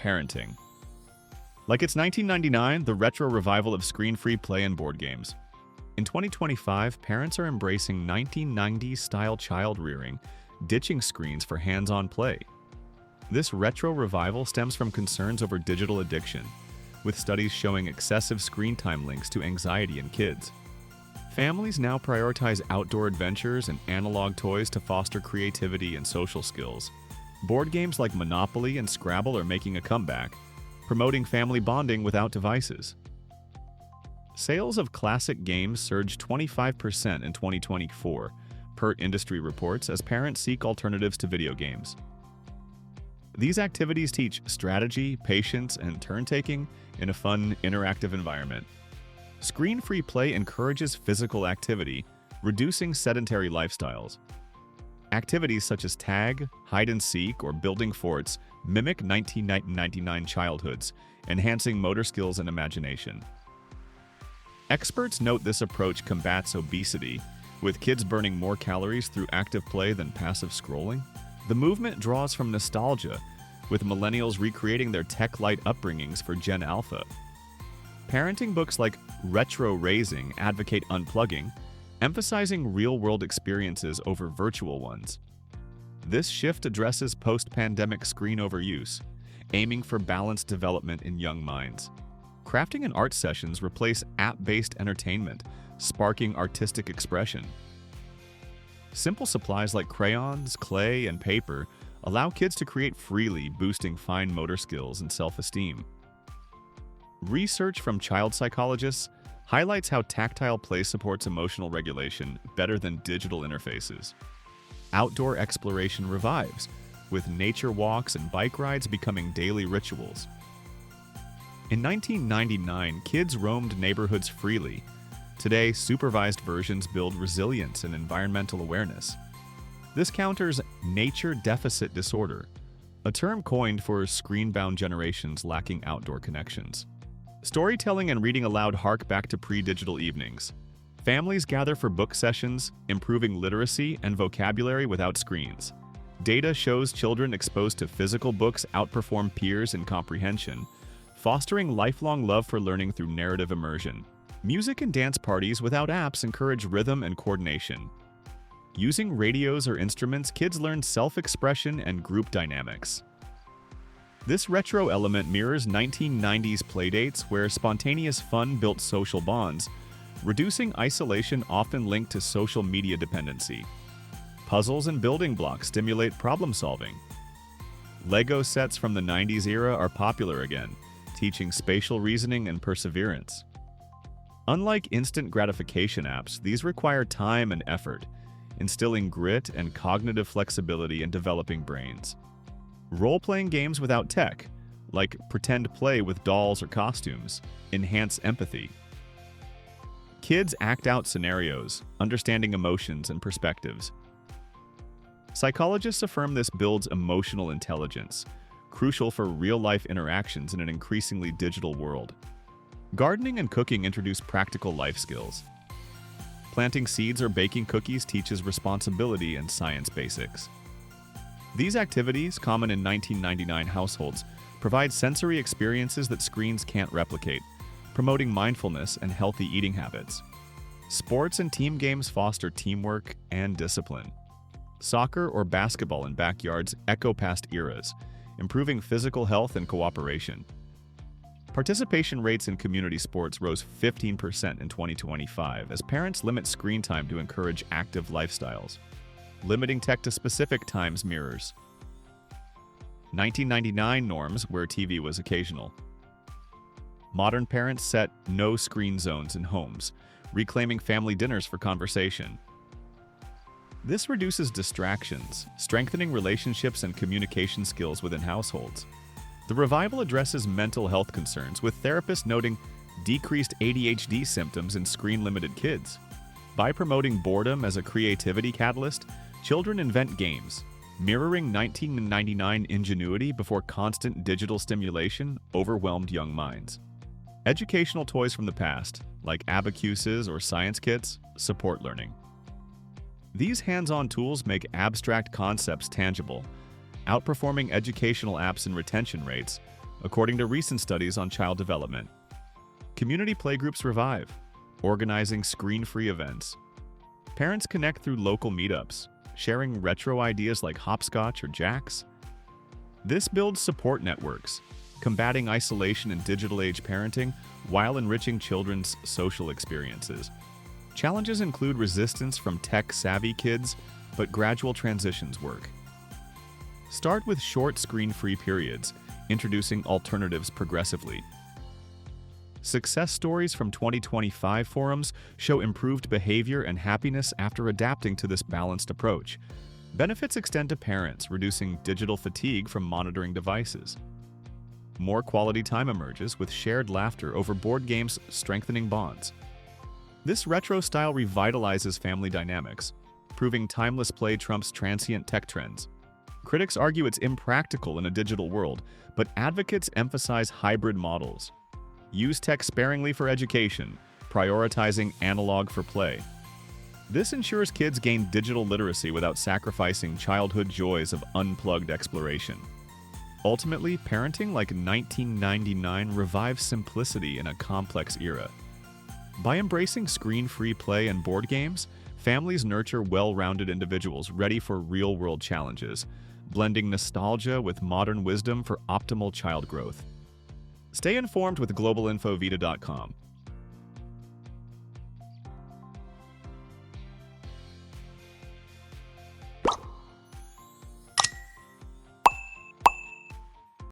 parenting. Like it's 1999, the retro revival of screen-free play and board games. In 2025, parents are embracing 1990s-style child-rearing, ditching screens for hands-on play. This retro revival stems from concerns over digital addiction, with studies showing excessive screen time links to anxiety in kids. Families now prioritize outdoor adventures and analog toys to foster creativity and social skills. Board games like Monopoly and Scrabble are making a comeback, promoting family bonding without devices. Sales of classic games surged 25% in 2024, per industry reports, as parents seek alternatives to video games. These activities teach strategy, patience, and turn-taking in a fun, interactive environment. Screen-free play encourages physical activity, reducing sedentary lifestyles. Activities such as tag, hide-and-seek, or building forts mimic 1999 childhoods, enhancing motor skills and imagination. Experts note this approach combats obesity, with kids burning more calories through active play than passive scrolling. The movement draws from nostalgia, with millennials recreating their tech-light upbringings for Gen Alpha. Parenting books like Retro Raising advocate unplugging, emphasizing real-world experiences over virtual ones. This shift addresses post-pandemic screen overuse, aiming for balanced development in young minds. Crafting and art sessions replace app-based entertainment, sparking artistic expression. Simple supplies like crayons, clay, and paper allow kids to create freely, boosting fine motor skills and self-esteem. Research from child psychologists highlights how tactile play supports emotional regulation better than digital interfaces. Outdoor exploration revives, with nature walks and bike rides becoming daily rituals. In 1999, kids roamed neighborhoods freely. Today, supervised versions build resilience and environmental awareness. This counters nature deficit disorder, a term coined for screen-bound generations lacking outdoor connections. Storytelling and reading aloud hark back to pre-digital evenings. Families gather for book sessions, improving literacy and vocabulary without screens. Data shows children exposed to physical books outperform peers in comprehension, fostering lifelong love for learning through narrative immersion. Music and dance parties without apps encourage rhythm and coordination. Using radios or instruments, kids learn self-expression and group dynamics. This retro element mirrors 1990s playdates where spontaneous fun built social bonds, reducing isolation often linked to social media dependency. Puzzles and building blocks stimulate problem-solving. Lego sets from the 90s era are popular again, teaching spatial reasoning and perseverance. Unlike instant gratification apps, these require time and effort, instilling grit and cognitive flexibility in developing brains. Role-playing games without tech, like pretend play with dolls or costumes, enhance empathy. Kids act out scenarios, understanding emotions and perspectives. Psychologists affirm this builds emotional intelligence, crucial for real-life interactions in an increasingly digital world. Gardening and cooking introduce practical life skills. Planting seeds or baking cookies teaches responsibility and science basics. These activities, common in 1999 households, provide sensory experiences that screens can't replicate, promoting mindfulness and healthy eating habits. Sports and team games foster teamwork and discipline. Soccer or basketball in backyards echo past eras, improving physical health and cooperation. Participation rates in community sports rose 15% in 2025 as parents limit screen time to encourage active lifestyles. Limiting tech to specific times mirrors 1999 norms where TV was occasional. Modern parents set no screen zones in homes, reclaiming family dinners for conversation. This reduces distractions, strengthening relationships and communication skills within households. The revival addresses mental health concerns, with therapists noting decreased ADHD symptoms in screen-limited kids. By promoting boredom as a creativity catalyst, children invent games, mirroring 1999 ingenuity before constant digital stimulation overwhelmed young minds. Educational toys from the past, like abacuses or science kits, support learning. These hands-on tools make abstract concepts tangible, outperforming educational apps in retention rates, according to recent studies on child development. Community playgroups revive, organizing screen-free events. Parents connect through local meetups, sharing retro ideas like hopscotch or jacks. This builds support networks, combating isolation in digital-age parenting while enriching children's social experiences. Challenges include resistance from tech-savvy kids, but gradual transitions work. Start with short screen-free periods, introducing alternatives progressively. Success stories from 2025 forums show improved behavior and happiness after adapting to this balanced approach. Benefits extend to parents, reducing digital fatigue from monitoring devices. More quality time emerges with shared laughter over board games, strengthening bonds. This retro style revitalizes family dynamics, proving timeless play trumps transient tech trends. Critics argue it's impractical in a digital world, but advocates emphasize hybrid models. Use tech sparingly for education, prioritizing analog for play. This ensures kids gain digital literacy without sacrificing childhood joys of unplugged exploration. Ultimately, parenting like 1999 revives simplicity in a complex era. By embracing screen-free play and board games, families nurture well-rounded individuals ready for real-world challenges, blending nostalgia with modern wisdom for optimal child growth. Stay informed with globalinfovita.com.